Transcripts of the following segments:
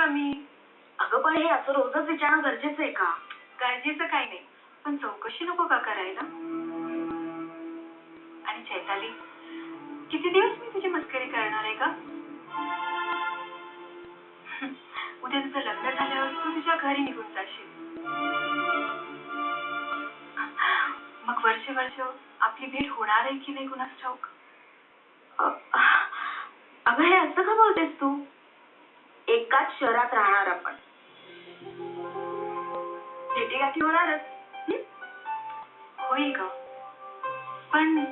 तुला मी. अगं पण हे असं रोजच विचारणं गरजेचं आहे का? गरजेचं काही नाही, पण चौकशी नको का करायला? आणि चैताली, किती दिवस मी तुझी मस्करी करणार आहे का? उद्या तुझं लग्न झाल्यावर तू तुझ्या घरी निघून जाशील. मग वर्ष आपली भेट होणार आहे की नाही कुणास ठाऊक. अगं हे असं का बोलतेस तू? एकाच शहरात राहणार आपण, भेटीगाठी होणारच. होईल ग, पण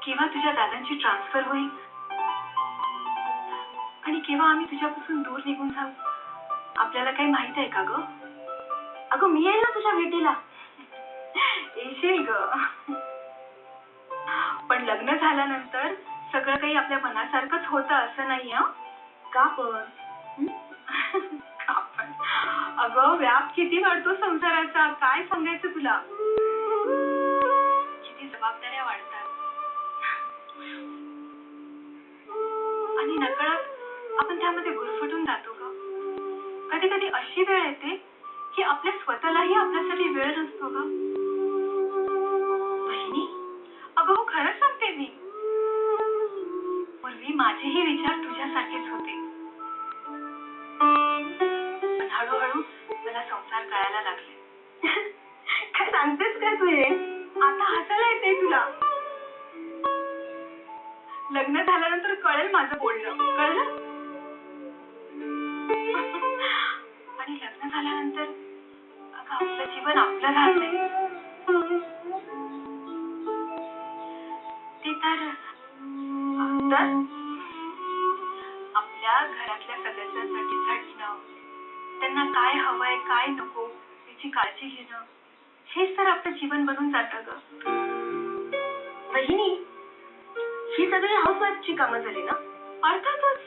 केव्हा तुझ्या दादांची ट्रान्सफर होईल आणि केव्हा आम्ही तुझ्यापासून दूर निघून जाऊ, आपल्याला काही माहित आहे का ग? अगं मी येईल ना तुझ्या भेटीला. येशील ग, पण लग्न झाल्यानंतर सगळं काही आपल्या मनासारखंच होतं असं नाही. का पण? का पण? अगं व्याप किती वाढतो संसाराचा, काय सांगायचं तुला. किती जबाबदाऱ्या वाढतात आणि नकळत आपण त्यामध्ये गुरफटून जातो ग. कधी कधी अशी वेळ येते की आपल्या स्वतःलाही आपल्यासाठी वेळ नसतो ग. बहिणी, अगं हो, खरंच सांगते मी. पूर्वी माझेही विचार तुझ्यासारखेच होते, पण हळूहळू मला संसार कळायला लागले. काय सांगतेस काय तू हे? आता हसायला येते तुला. लग्न झाल्यानंतर कळेल माझं बोलणं, कळलं? आणि लग्न झाल्यानंतर अगं आपलं जीवन आपलं राहत नाही. ते तर आपल्या घरातल्या सदस्यांसाठी झटणं, त्यांना काय हवंय काय नको याची काळजी घेणं, हेच तर आपलं जीवन बनून जातं ग. बहिणी, ही सगळी हाऊसवाईफची कामं झाली ना? अर्थातच.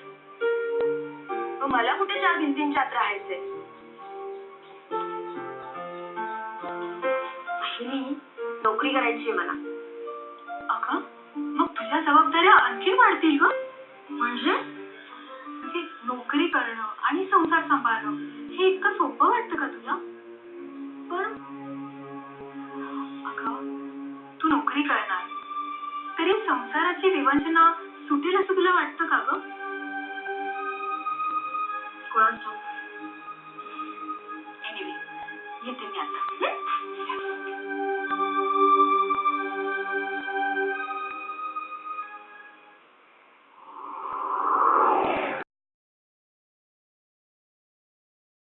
मला कुठे 4 भिंतींच्या आत राहायचंय. बहिणी, नोकरी करायची आहे मला. अगं मग तुझ्या जबाबदाऱ्या आणखी वाढतील ग. म्हणजे नोकरी करणं आणि संसार सांभाळणं हे इतकं सोपं वाटतं का तुला? पण अगं तू नोकरी करणार तरी संसाराची विवंचना सुटेल असं तुला वाटतं का ग? कोणाचं